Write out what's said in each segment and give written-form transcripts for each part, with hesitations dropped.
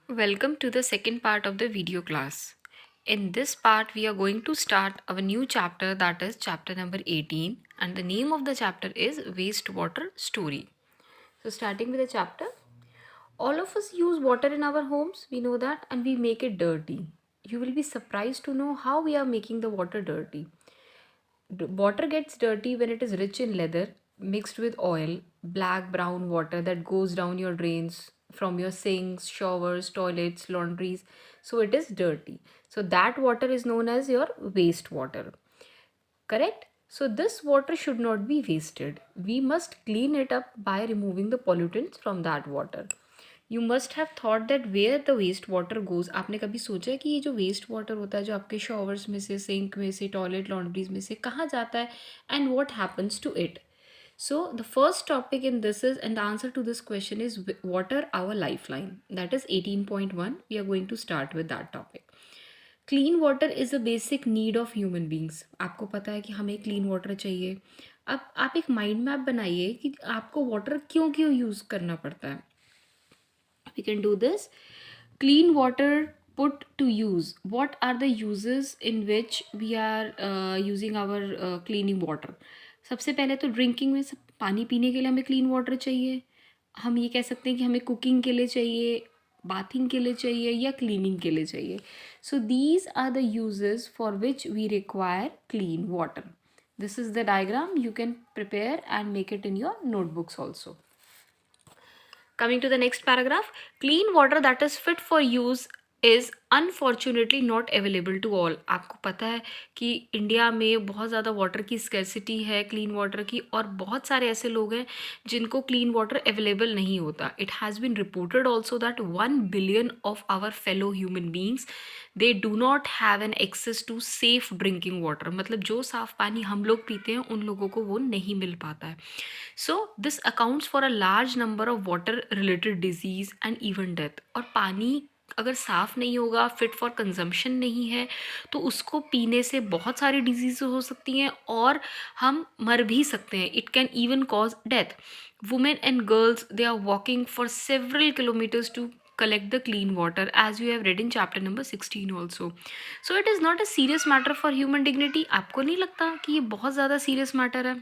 Welcome to the second part of the video class. In this part, we are going to start our new chapter, that is chapter number 18, and the name of the chapter is Wastewater Story. So, starting with the chapter, all of us use water in our homes, we know that, and we make it dirty. You will be surprised to know how we are making the water dirty. Water gets dirty when it is rich in leather, mixed with oil, black brown water that goes down your drains from your sinks, showers, toilets, laundries. So it is dirty. So that water is known as your wastewater. Correct? So this water should not be wasted. We must clean it up by removing the pollutants from that water. You must have thought that where the waste water goes. आपने कभी सोचा है कि ये जो waste water होता है जो आपके शॉवर्स में से, सिंक में से, टॉयलेट लॉन्ड्रीज में से कहाँ जाता है and what happens to it. So the first topic in this is, and the answer to this question is, water our lifeline. That is 18.1. We are going to start with that topic. Clean water is a basic need of human beings. आपको पता है कि हमें clean water चाहिए. अब आप एक mind map बनाइए कि आपको वाटर क्यों क्यों यूज़ करना पड़ता है. We can do this. Clean water put to use. What are the uses in which we are using our cleaning water? सबसे पहले तो ड्रिंकिंग में सब पानी पीने के लिए हमें क्लीन वाटर चाहिए. हम ये कह सकते हैं कि हमें कुकिंग के लिए चाहिए, बाथिंग के लिए चाहिए या क्लीनिंग के लिए चाहिए. So these are the uses for which we require clean water. This is the diagram. You can prepare and make it in your notebooks also. Coming to the next paragraph, clean water that is fit for use is unfortunately not available to all. आपको पता है कि India में बहुत ज़्यादा water की scarcity है, clean water की, और बहुत सारे ऐसे लोग हैं जिनको क्लीन वाटर अवेलेबल नहीं होता. It has been reported also that 1 billion of our fellow human beings they do not have an access to safe drinking water. मतलब जो साफ़ पानी हम लोग पीते हैं उन लोगों को वो नहीं मिल पाता है. So this accounts for a large number of water related disease and even death. और पानी अगर साफ़ नहीं होगा, फिट फॉर कंजम्पशन नहीं है, तो उसको पीने से बहुत सारी डिजीज़ हो सकती हैं और हम मर भी सकते हैं. It can even cause death. Women and girls, they are walking for several kilometres to collect the clean water, as you have read in chapter number 16 also. So it is not a serious matter for human dignity. आपको नहीं लगता कि ये बहुत ज़्यादा serious matter है?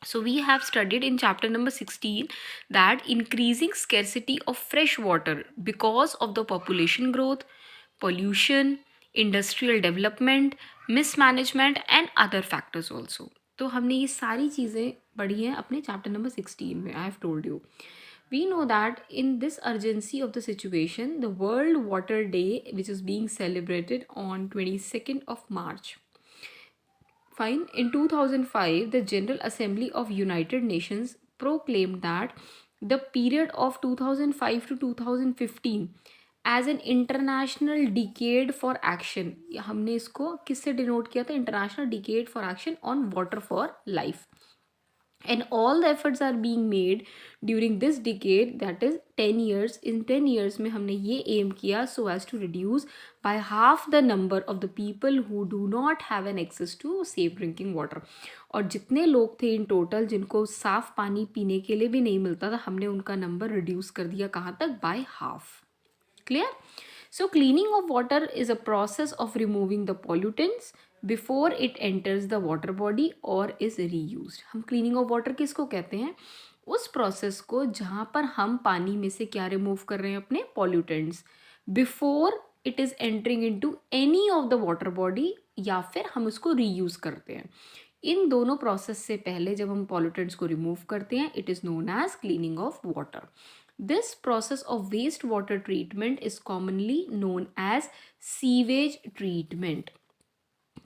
So we have studied in chapter number 16 that increasing scarcity of fresh water because of the population growth, pollution, industrial development, mismanagement and other factors also. तो हमने ये सारी चीज़ें पढ़ी हैं अपने chapter number 16 में. I have told you. We know that in this urgency of the situation, the World Water Day, which is being celebrated on 22nd of March. Fine. In 2005, the General Assembly of United Nations proclaimed that the period of 2005 to 2015 as an international decade for action. हमने इसको किससे denote किया था? International decade for action on water for life. And all the efforts are being made during this decade, that is 10 years. In 10 years में हमने ये aim किया so as to reduce by half the number of the people who do not have an access to safe drinking water. और जितने लोग थे in total जिनको साफ पानी पीने के लिए भी नहीं मिलता था, हमने उनका number reduce कर दिया कहाँ तक? by half. Clear? So cleaning of water is a process of removing the pollutants before it enters the water body or is reused. हम cleaning of water किसको कहते हैं? उस process को जहाँ पर हम पानी में से क्या remove कर रहे हैं? अपने pollutants before it is entering into any of the water body, या फिर हम उसको reuse करते हैं. इन दोनों प्रोसेस से पहले जब हम pollutants को रिमूव करते हैं, it is known as cleaning of water. This process of waste water treatment is commonly known as sewage treatment.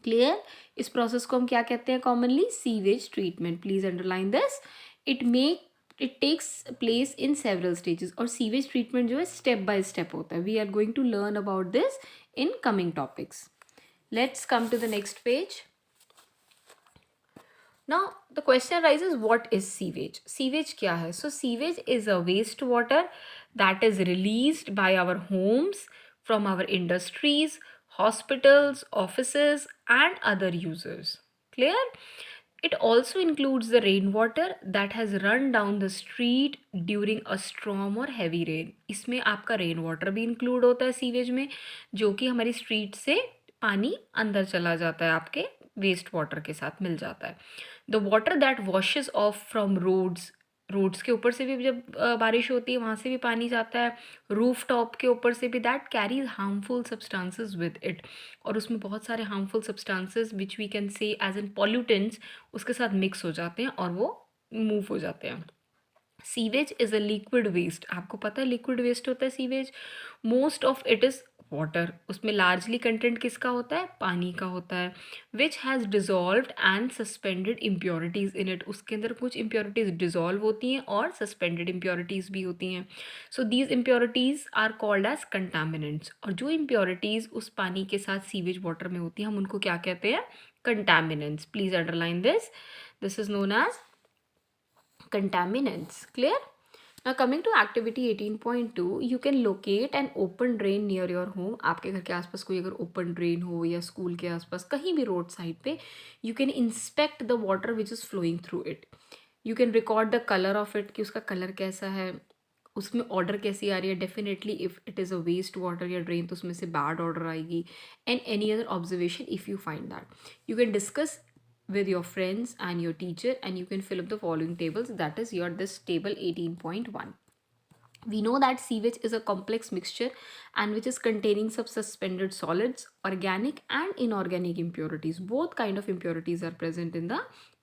Clear? इस प्रोसेस को हम क्या कहते हैं commonly? Sewage treatment. Please underline this. It takes place in several stages. और sewage treatment जो है स्टेप बाय स्टेप होता है. We are going to learn about this in coming topics. Let's come to the next page. Now the question arises, what is sewage? Sewage क्या है? So sewage is a waste water that is released by our homes, from our industries, hospitals, offices and other users. Clear? It also includes the rainwater that has run down the street during a storm or heavy rain. इसमें आपका rain water भी include होता है sewage में, जो कि हमारी street से पानी अंदर चला जाता है, आपके वेस्ट वाटर के साथ मिल जाता है. The water that washes off from roads, roads के ऊपर से भी जब बारिश होती है वहाँ से भी पानी जाता है. रूफ टॉप के ऊपर से भी, that carries harmful substances with it. और उसमें बहुत सारे harmful substances which we can say as an pollutants उसके साथ मिक्स हो जाते हैं और वो मूव हो जाते हैं. Sewage is a liquid waste. आपको पता है लिक्विड वेस्ट होता है sewage. Most of it is water. उसमें लार्जली कंटेंट किसका होता है? पानी का होता है. Which has dissolved and suspended impurities in it. उसके अंदर कुछ इम्प्योरिटीज़ डिजॉल्व होती हैं और सस्पेंडेड इम्प्योरिटीज़ भी होती हैं. So these impurities are called as contaminants. और जो इम्प्योरिटीज़ उस पानी के साथ सीवेज वाटर में होती हैं हम उनको क्या कहते हैं? Contaminants. Please underline this. This is known as contaminants. Clear? Now coming to activity 18.2, you can locate an open drain near your home. आपके घर के आसपास कोई अगर open drain हो या स्कूल के आसपास कहीं भी रोड साइड पे, you can inspect the water which is flowing through it. You can record the color of it, कि उसका कलर कैसा है, उसमें ऑर्डर कैसी आ रही है. Definitely if it is a waste water या ड्रेन तो उसमें से बैड ऑर्डर आएगी. And any other observation if you find that, you can discuss with your friends and your teacher, and you can fill up the following tables. That is your this table 18.1. We know that sewage is a complex mixture and which is containing some suspended solids, organic and inorganic impurities. Both kind of impurities are present in the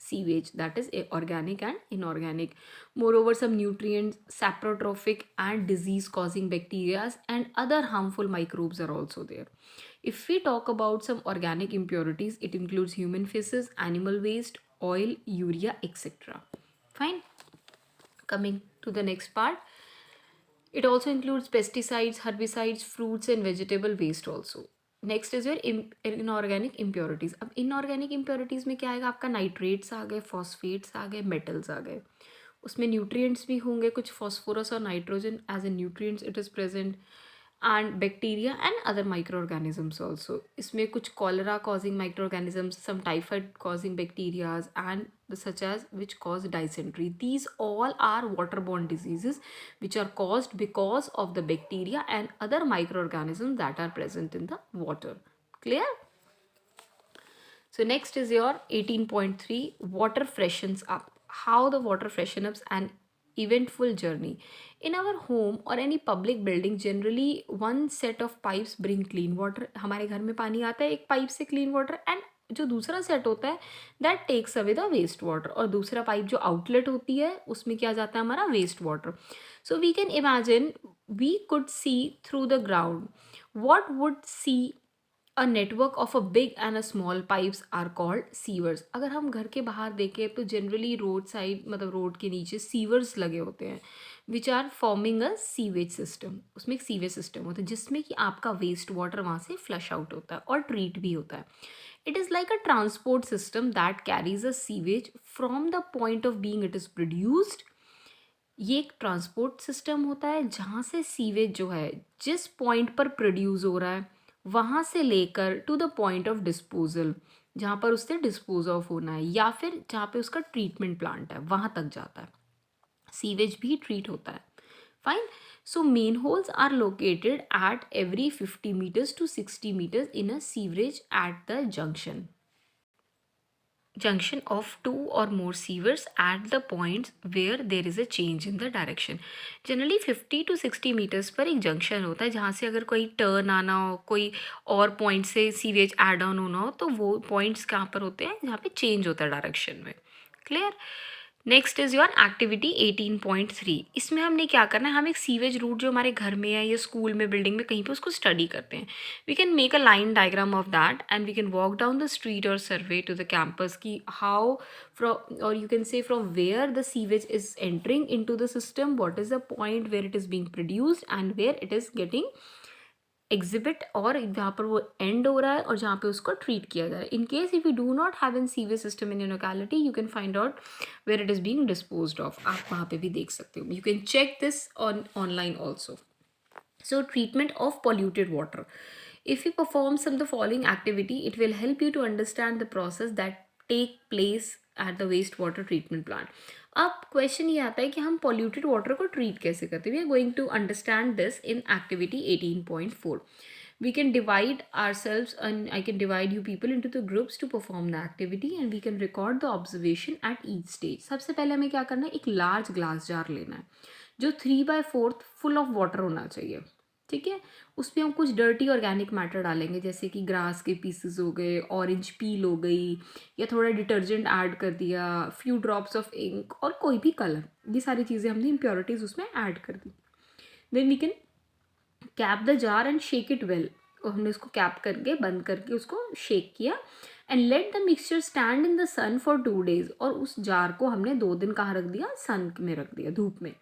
sewage, that is organic and inorganic. Moreover, some nutrients, saprotrophic and disease causing bacteria and other harmful microbes are also there. If we talk about some organic impurities, it includes human feces, animal waste, oil, urea, etc. Fine. Coming to the next part, it also includes pesticides, herbicides, fruits and vegetable waste also. Next is your inorganic impurities. अब inorganic impurities में क्या आएगा? आपका nitrates आ गए, phosphates आ गए, metals आ गए. उसमें nutrients भी होंगे, कुछ फॉस्फोरस और nitrogen as a nutrients it is present. and bacteria and other microorganisms also. इसमें कुछ cholera causing microorganisms, some typhoid causing bacteria and such as which cause dysentery. These all are waterborne diseases which are caused because of the bacteria and other microorganisms that are present in the water. Clear? So next is your 18.3, water freshens up. How the water freshen up an eventful journey. In our home or any public building, generally one set of pipes bring clean water. हमारे घर में पानी आता है एक pipe से clean water, and जो दूसरा सेट होता है that takes away the waste water. और दूसरा पाइप जो आउटलेट होती है उसमें क्या जाता है? हमारा waste water. So we can imagine we could see through the ground. what would see a network of a big and a small pipes are called sewers. अगर हम घर के बाहर देखें तो जनरली रोड साइड मतलब रोड के नीचे सीवर्स लगे होते हैं which are forming a sewage system. उसमें एक सीवेज सिस्टम होता है जिसमें कि आपका वेस्ट वाटर वहाँ से फ्लश आउट होता है और ट्रीट भी होता है. It is like a transport system that carries a sewage from the point of being it is produced. ये एक ट्रांसपोर्ट सिस्टम होता है जहाँ से सीवेज जो है जिस पॉइंट पर प्रोड्यूस हो रहा है वहाँ से लेकर to the point of disposal, जहाँ पर उससे डिस्पोज ऑफ होना है या फिर जहाँ पे उसका ट्रीटमेंट प्लांट है वहाँ तक जाता है. सीवेज भी ट्रीट होता है. Fine. So manholes are located at every 50 meters to 60 meters in a sewerage at the junction of two or more sewers at the points where there is a change in the direction. Generally 50 to 60 meters पर एक junction होता है जहाँ से अगर कोई turn आना हो, कोई और पॉइंट से सीवेज एड ऑन होना हो तो वो पॉइंट्स कहाँ पर होते हैं? जहाँ पे चेंज होता है डायरेक्शन में. Clear? Next is your activity 18.3. इसमें हमने क्या करना है? हम एक सीवेज रूट जो हमारे घर में है या स्कूल में बिल्डिंग में कहीं पे उसको स्टडी करते हैं. We can make a line diagram of that and we can walk down the street और सर्वे टू द कैंपस की हाउ फ्रॉम और you can say from where the sewage is entering into the system, what is the point where it is being produced and where it is getting exhibit और जहाँ पर वो and हो रहा है और जहाँ पे उसको ट्रीट किया जा रहा है. In case if you do not have an sewage system in your locality you can find out where it is being disposed of. आप वहाँ पे भी देख सकते हो. You can check this on online also. So treatment of polluted water. If you perform some of the following activity, it will help you to understand the process that take place at the waste water treatment plant. अब question ये आता है कि हम polluted water को treat कैसे करते हैं. We are going to understand this in activity 18.4. We can divide ourselves and I can divide you people into the groups to perform the activity and we can record the observation at each stage. सबसे पहले हमें क्या करना है, एक large glass jar लेना है जो 3/4 फुल ऑफ वाटर होना चाहिए. ठीक है, उसमें हम कुछ डर्टी ऑर्गेनिक मैटर डालेंगे जैसे कि ग्रास के पीसेस हो गए, ऑरेंज पील हो गई, या थोड़ा डिटर्जेंट ऐड कर दिया, फ्यू ड्रॉप्स ऑफ इंक और कोई भी कलर. ये सारी चीज़ें हमने इम्प्योरिटीज़ उसमें ऐड कर दी. Then we can cap the jar and shake it well. हमने उसको कैप करके बंद करके उसको शेक किया. And let the mixture stand in the sun for 2 days. और उस जार को हमने 2 दिन कहाँ रख दिया, सन में रख दिया, धूप में.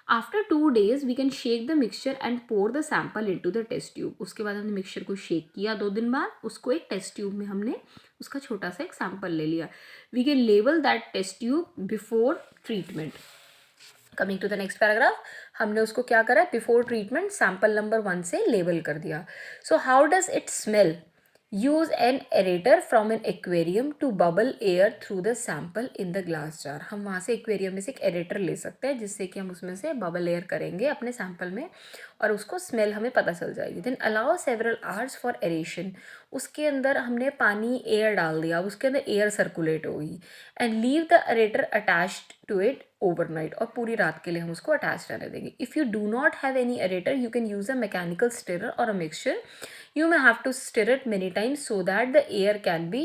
After 2 days we can shake the mixture and pour the sample into the test tube. उसके बाद हमने मिक्सचर को शेक किया 2 दिन बाद, उसको एक टेस्ट ट्यूब में हमने उसका छोटा सा एक सैम्पल ले लिया. We can label that test tube before treatment. Coming to the next paragraph, हमने उसको क्या करा, बिफोर ट्रीटमेंट सैम्पल नंबर 1 से लेबल कर दिया. So how does it smell. Use an aerator from an aquarium to bubble air through the sample in the glass jar. हम वहाँ से एक्वेरियम में से एक एरेटर ले सकते हैं जिससे कि हम उसमें से बबल एयर करेंगे अपने सैम्पल में और उसको स्मेल हमें पता चल जाएगी. Then allow several hours for aeration. उसके अंदर हमने पानी एयर डाल दिया, उसके अंदर एयर सर्कुलेट होगी. And leave the aerator attached to it overnight. और पूरी रात के लिए हम उसको अटैच रहने देंगे. If you do not have any aerator you can use a mechanical stirrer और a mixture. You may have to stir it many times so that the air can be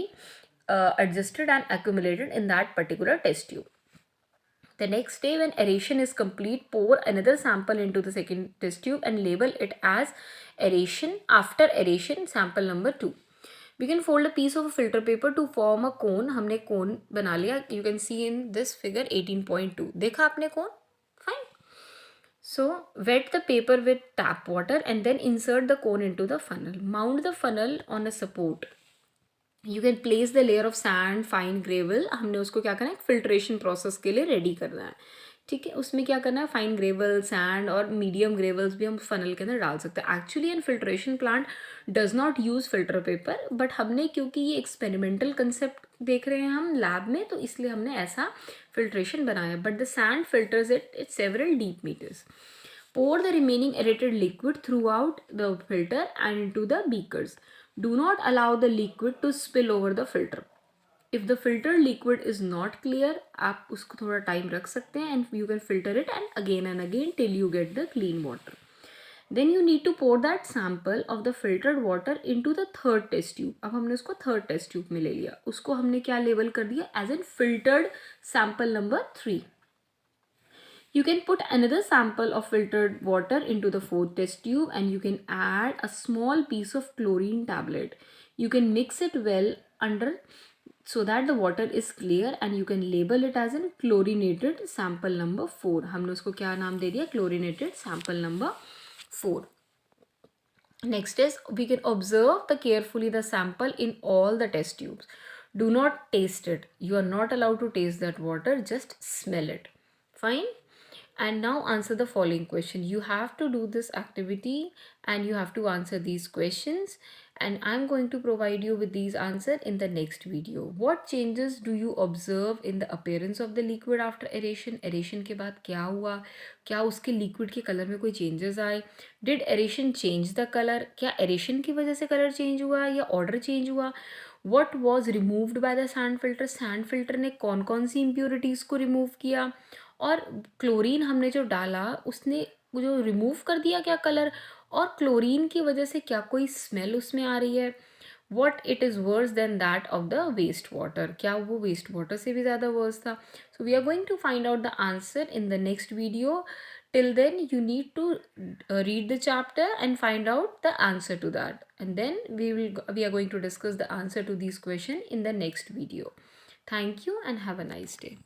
adjusted and accumulated in that particular test tube. The next day when aeration is complete, pour another sample into the second test tube and label it as aeration after aeration sample number 2. We can fold a piece of filter paper to form a cone. हमने cone बना लिया. You can see in this figure 18.2. देखा आपने cone? Fine. So wet the paper with tap water and then insert the cone into the funnel. Mount the funnel on a support. You can place the layer of sand, fine gravel. हमने उसको क्या करना है, filtration process के लिए ready करना है. ठीक है, उसमें क्या करना है, फाइन ग्रेवल, सैंड और मीडियम ग्रेवल्स भी हम फनल के अंदर डाल सकते हैं. Actually an filtration plant does not use filter paper, but हमने क्योंकि ये एक्सपेरिमेंटल कंसेप्ट देख रहे हैं हम लैब में, तो इसलिए हमने ऐसा फिल्ट्रेशन बनाया. But the sand filters it several deep meters. Pour the remaining aerated liquid throughout the filter and into the beakers. Do not allow the liquid to spill over the filter. If the filtered liquid is not clear, आप उसको थोड़ा time रख सकते हैं and you can filter it and again till you get the clean water. Then you need to pour that sample of the filtered water into the third test tube. अब हमने उसको third test tube में ले लिया. उसको हमने क्या label कर दिया, as in filtered sample number 3. You can put another sample of filtered water into the fourth test tube and you can add a small piece of chlorine tablet. You can mix it well under so that the water is clear and you can label it as a chlorinated sample number 4. हमने उसको क्या नाम दे दिया, chlorinated sample number 4. Next is we can observe carefully the sample in all the test tubes. Do not taste it. You are not allowed to taste that water, just smell it. Fine. And now answer the following question. You have to do this activity and you have to answer these questions and I'm going to provide you with these answers in the next video. What changes do you observe in the appearance of the liquid after aeration? Aeration के बाद क्या हुआ, क्या उसके liquid के color में कोई changes आए? Did aeration change the color? क्या aeration की वजह से color change हुआ या order change हुआ? What was removed by the sand filter? Sand filter ने कौन कौन सी impurities को remove किया? और क्लोरीन हमने जो डाला उसने जो रिमूव कर दिया क्या कलर, और क्लोरीन की वजह से क्या कोई स्मेल उसमें आ रही है. What it is worse than that of the waste water, क्या वो वेस्ट वाटर से भी ज़्यादा वर्स था. So we are going to find out the answer in the next video. Till then you need to read the chapter and find out the answer to that, and then we are going to discuss the answer to these questions in the next video. Thank you and have a nice day.